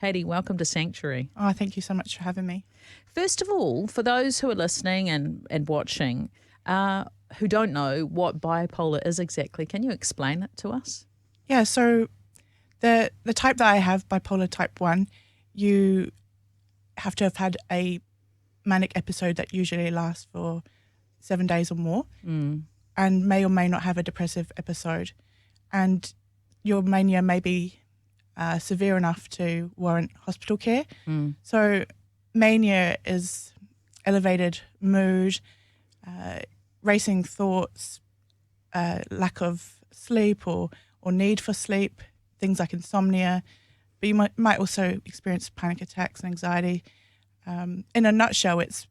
Katie, welcome to Sanctuary. Oh, thank you so much for having me. First of all, for those who are listening and watching who don't know what bipolar is exactly, can you explain it to us? Yeah, so the type that I have, bipolar type 1, you have to have had a manic episode that usually lasts for 7 days or more and may or may not have a depressive episode. And your mania may be severe enough to warrant hospital care. So mania is elevated mood, racing thoughts, lack of sleep or need for sleep, things like insomnia. But you might also experience panic attacks and anxiety. In a nutshell, it's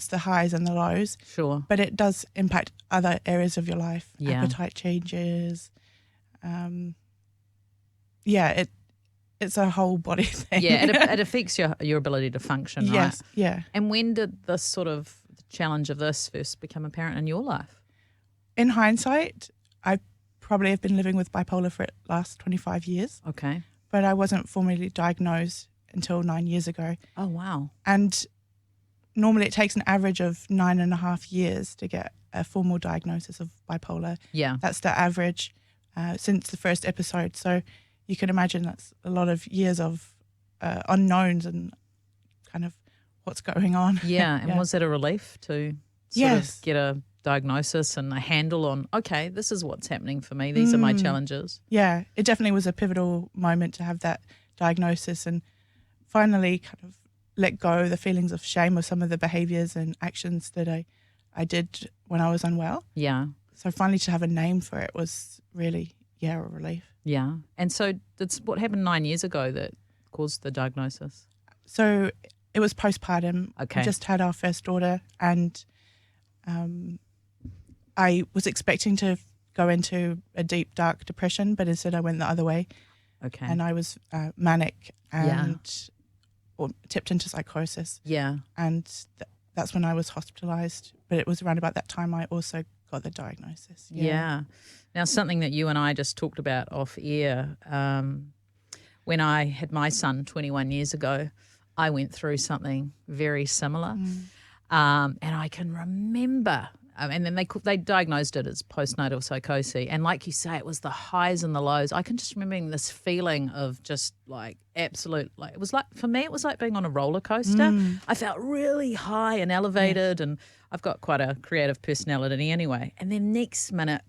the highs and the lows. Sure. But it does impact other areas of your life. Yeah. Appetite changes. It's a whole body thing. Yeah, it affects your ability to function, right? Yes, yeah. And when did this sort of challenge of this first become apparent in your life? In hindsight, I probably have been living with bipolar for the last 25 years. Okay. But I wasn't formally diagnosed until 9 years ago. Oh, wow. And normally it takes an average of 9.5 years to get a formal diagnosis of bipolar. Yeah. That's the average since the first episode. So you can imagine that's a lot of years of unknowns and kind of what's going on. Yeah, and was it a relief to sort Yes. of get a diagnosis and a handle on, okay, this is what's happening for me. These are my challenges. Yeah, it definitely was a pivotal moment to have that diagnosis and finally kind of let go the feelings of shame of some of the behaviours and actions that I did when I was unwell. Yeah. So finally to have a name for it was really, a relief. Yeah. And so that's what happened 9 years ago that caused the diagnosis? So it was postpartum. Okay. We just had our first daughter and I was expecting to go into a deep, dark depression, but instead I went the other way. Okay. And I was manic and or tipped into psychosis. Yeah. And that's when I was hospitalised. But it was around about that time I also got the diagnosis. Yeah. Now, something that you and I just talked about off air, when I had my son 21 years ago, I went through something very similar. And I can remember, and then they diagnosed it as postnatal psychosis. And like you say, it was the highs and the lows. I can just remember this feeling of just like absolute, like it was like, for me, it was like being on a roller coaster. I felt really high and elevated and I've got quite a creative personality anyway. And then next minute,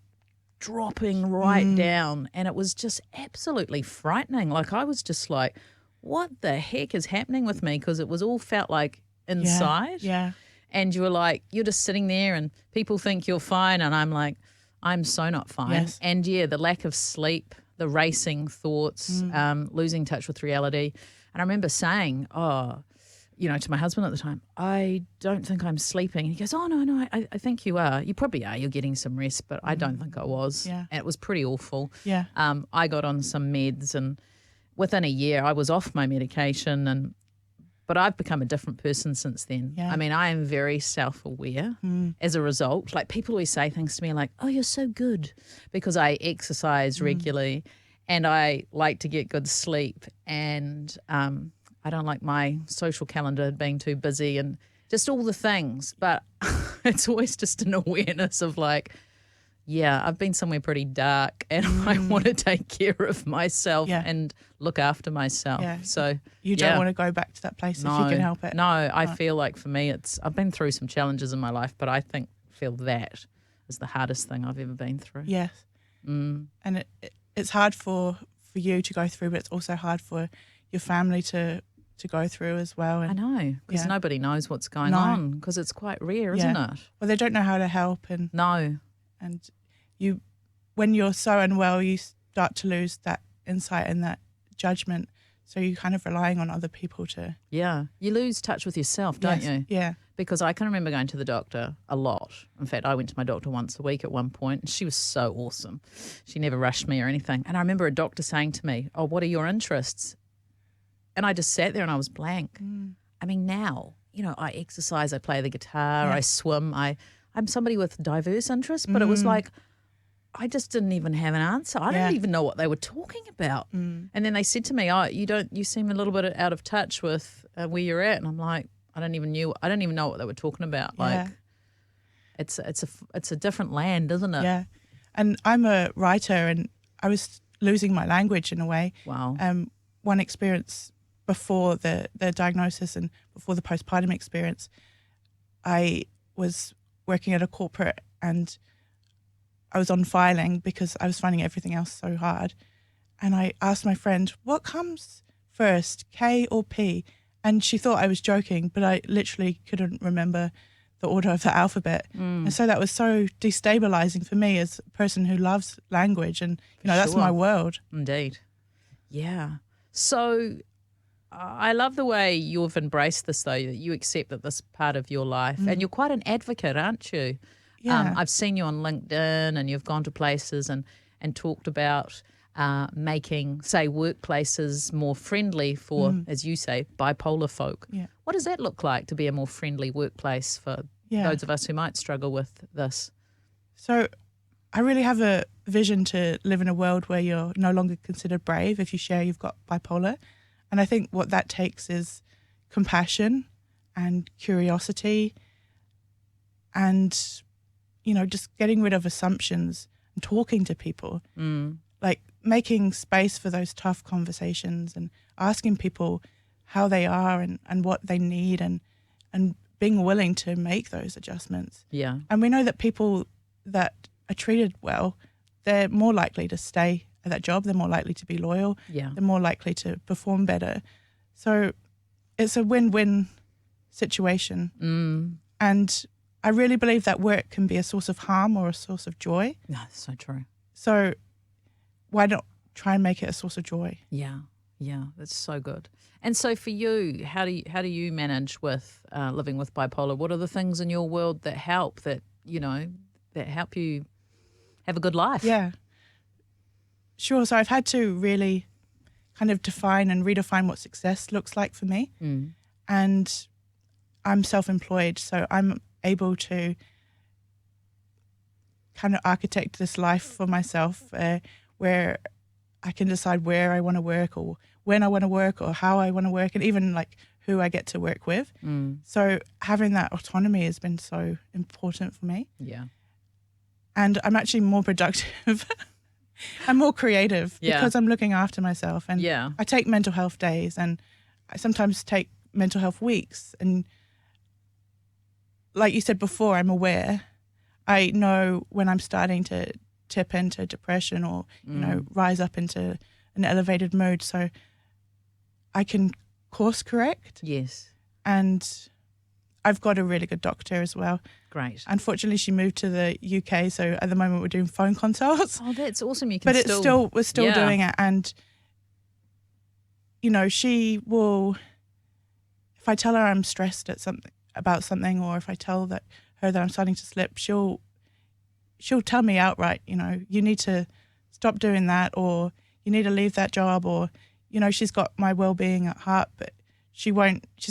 dropping right down. And it was just absolutely frightening. Like I was just like, what the heck is happening with me? Because it was all felt like inside. Yeah. And you were like, you're just sitting there and people think you're fine. And I'm like, I'm so not fine. Yes. And yeah, the lack of sleep, the racing thoughts, losing touch with reality. And I remember saying, to my husband at the time, I don't think I'm sleeping. And he goes, oh, no, I think you are. You probably are. You're getting some rest, but I don't think I was. Yeah. And it was pretty awful. Yeah. I got on some meds and within a year I was off my medication but I've become a different person since then. Yeah. I mean, I am very self-aware as a result. Like people always say things to me like, oh, you're so good because I exercise regularly and I like to get good sleep and I don't like my social calendar being too busy and just all the things. But it's always just an awareness of like, yeah, I've been somewhere pretty dark and I want to take care of myself and look after myself. Yeah. So You don't want to go back to that place if you can help it. No, I feel like for me I've been through some challenges in my life, but I feel that is the hardest thing I've ever been through. Yes. And it's hard for you to go through, but it's also hard for your family to go through as well. And I know, because nobody knows what's going on because it's quite rare, isn't it? Well, they don't know how to help and when you're so unwell, you start to lose that insight and that judgment. So you're kind of relying on other people to... Yeah. You lose touch with yourself, don't you? Yeah. Because I can remember going to the doctor a lot. In fact, I went to my doctor once a week at one point and she was so awesome. She never rushed me or anything. And I remember a doctor saying to me, oh, what are your interests? And I just sat there and I was blank. I mean, now, I exercise, I play the guitar, I swim, I'm somebody with diverse interests, but it was like, I just didn't even have an answer. I Yeah. didn't even know what they were talking about. And then they said to me, "Oh, you seem a little bit out of touch with where you're at." And I'm like, I don't even know what they were talking about. Yeah. Like, it's a different land, isn't it? Yeah. And I'm a writer, and I was losing my language in a way. Wow. One experience before the diagnosis and before the postpartum experience, I was working at a corporate and I was on filing because I was finding everything else so hard. And I asked my friend, what comes first, K or P? And she thought I was joking, but I literally couldn't remember the order of the alphabet. And so that was so destabilizing for me as a person who loves language. And, that's Sure. my world. Indeed. Yeah. So I love the way you've embraced this, though, that you accept that this part of your life, and you're quite an advocate, aren't you? Yeah. I've seen you on LinkedIn, and you've gone to places and talked about making, say, workplaces more friendly for, as you say, bipolar folk. Yeah. What does that look like to be a more friendly workplace for those of us who might struggle with this? So I really have a vision to live in a world where you're no longer considered brave if you share you've got bipolar. And I think what that takes is compassion and curiosity and, just getting rid of assumptions and talking to people. Like making space for those tough conversations and asking people how they are and what they need and being willing to make those adjustments. Yeah. And we know that people that are treated well, they're more likely to stay at that job, they're more likely to be loyal, Yeah. they're more likely to perform better. So it's a win-win situation. And I really believe that work can be a source of harm or a source of joy. No, that's so true. So why not try and make it a source of joy? Yeah, yeah, that's so good. And so for you, how do you manage with living with bipolar? What are the things in your world that help that help you have a good life? Yeah. Sure. So I've had to really kind of define and redefine what success looks like for me. And I'm self-employed, so I'm able to kind of architect this life for myself where I can decide where I want to work or when I want to work or how I want to work and even like who I get to work with. So having that autonomy has been so important for me. Yeah. And I'm actually more productive. I'm more creative Yeah. because I'm looking after myself. And Yeah. I take mental health days and I sometimes take mental health weeks. And like you said before, I'm aware. I know when I'm starting to tip into depression or, rise up into an elevated mood. So I can course correct. Yes. And I've got a really good doctor as well. Great. Unfortunately, she moved to the UK, so at the moment we're doing phone consults. Oh, that's awesome. You can But we're still Yeah. doing it. And, she will, if I tell her I'm stressed about something, or if I tell her that I'm starting to slip, she'll tell me outright, you need to stop doing that, or you need to leave that job, or, she's got my well-being at heart, but she's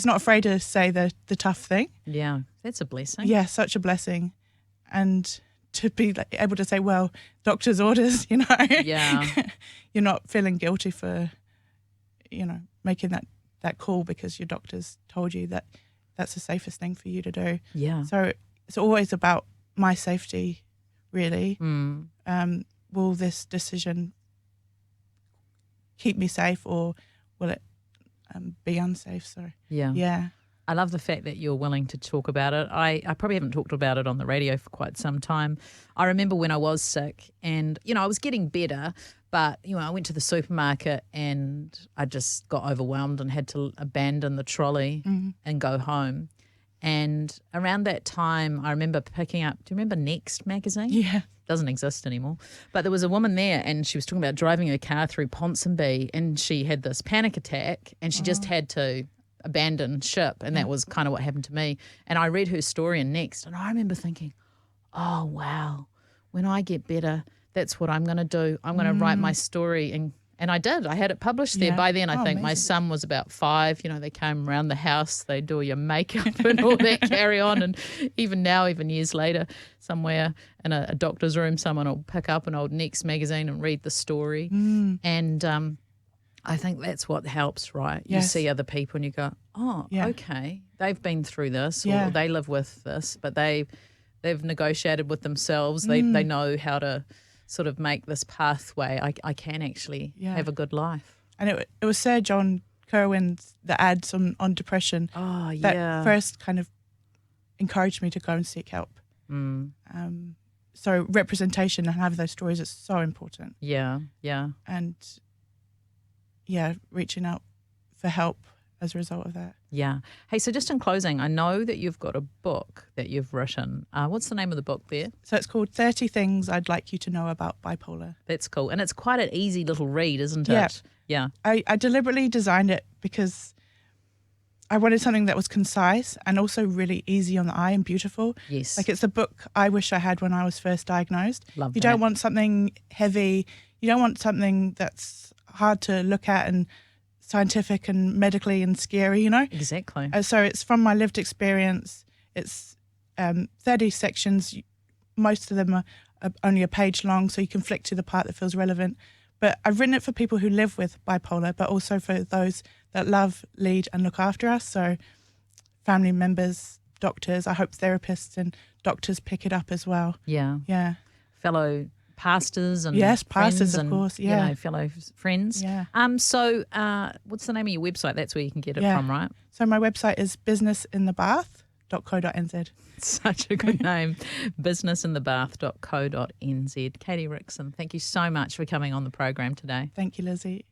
not afraid to say the tough thing. Yeah, that's a blessing. Yeah, such a blessing. And to be able to say, well, doctor's orders, Yeah. you're not feeling guilty for, making that call because your doctor's told you that that's the safest thing for you to do. Yeah. So it's always about my safety, really. Will this decision keep me safe or will it be unsafe? So, Yeah. yeah. I love the fact that you're willing to talk about it. I probably haven't talked about it on the radio for quite some time. I remember when I was sick and, I was getting better, but, I went to the supermarket and I just got overwhelmed and had to abandon the trolley and go home. And around that time, I remember picking up, do you remember Next magazine? Yeah. Doesn't exist anymore. But there was a woman there and she was talking about driving her car through Ponsonby and she had this panic attack and she just had to abandon ship, and that was kind of what happened to me. And I read her story in Next and I remember thinking, oh, wow, when I get better, that's what I'm going to do. I'm going to write my story And I did. I had it published there. Yeah. By then, I Oh, think my amazing. son was about 5. You know, they came around the house, they do your makeup and all that carry on. And even now, even years later, somewhere in a doctor's room, someone will pick up an old Next magazine and read the story. And I think that's what helps, right? You Yes. see other people and you go, oh, Yeah. okay, they've been through this, Yeah. or they live with this, but they've negotiated with themselves. They know how to sort of make this pathway. I can actually Yeah. have a good life. And it was Sir John Kerwin's the ads on depression Oh, that yeah. first kind of encouraged me to go and seek help. So representation and have those stories is so important. Yeah. And yeah, reaching out for help as a result of that. Yeah. Hey, so just in closing, I know that you've got a book that you've written. What's the name of the book there? So it's called 30 Things I'd Like You to Know About Bipolar. That's cool. And it's quite an easy little read, isn't Yeah. it? Yeah. I deliberately designed it because I wanted something that was concise and also really easy on the eye and beautiful. Yes. Like it's the book I wish I had when I was first diagnosed. Love You that. don't want something heavy. You don't want something that's hard to look at and scientific and medically and scary, you know? Exactly. So it's from my lived experience. It's 30 sections. Most of them are only a page long, so you can flick to the part that feels relevant. But I've written it for people who live with bipolar, but also for those that love, lead and look after us. So family members, doctors, I hope therapists and doctors pick it up as well. Yeah. Yeah. Fellow pastors and Yes, pastors, friends of and, course, yeah. you know, fellow friends. Yeah. So what's the name of your website? That's where you can get it from, right? So my website is businessinthebath.co.nz. Such a good name. businessinthebath.co.nz. Katie Rickson, thank you so much for coming on the program today. Thank you, Lizzie.